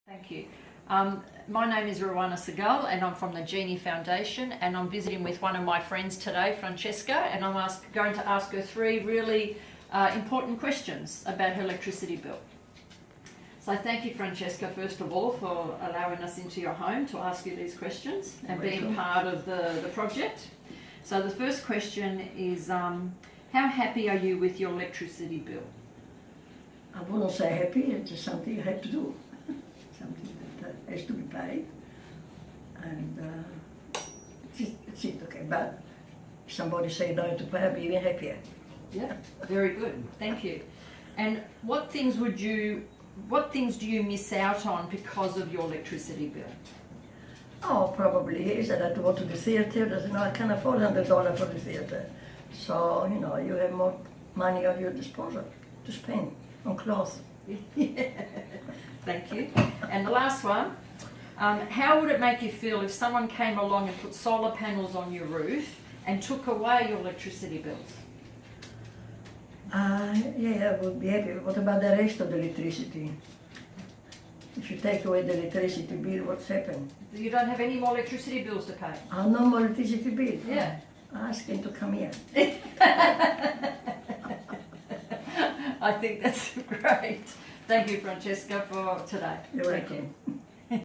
Thank you. My name is Rowana Segal and I'm from the GENI Foundation, and I'm visiting with one of my friends today, Francesca, and I'm going to ask her three really important questions about her electricity bill. So thank you, Francesca, first of all, for allowing us into your home to ask you these questions and being part of the project. So the first question is, how happy are you with your electricity bill? I wouldn't say happy, it's just something you have to do. Something that has to be paid. And it's it, okay. But if somebody say no to pay, I'll be even happier. Yeah, very good. Thank you. And what things do you miss out on because of your electricity bill? Oh, probably is that I have to go to the theatre. There's, I can't afford $100 for the theatre. So, you have more money at your disposal to spend on clothes. Thank you. And the last one, how would it make you feel if someone came along and put solar panels on your roof and took away your electricity bills? Yeah, I would be happy. What about the rest of the electricity? If you take away the electricity bill, what's happened? You don't have any more electricity bills to pay? No more electricity bill? Yeah. Ask him to come here. I think that's great. Thank you, Francesca, for today. You're welcome.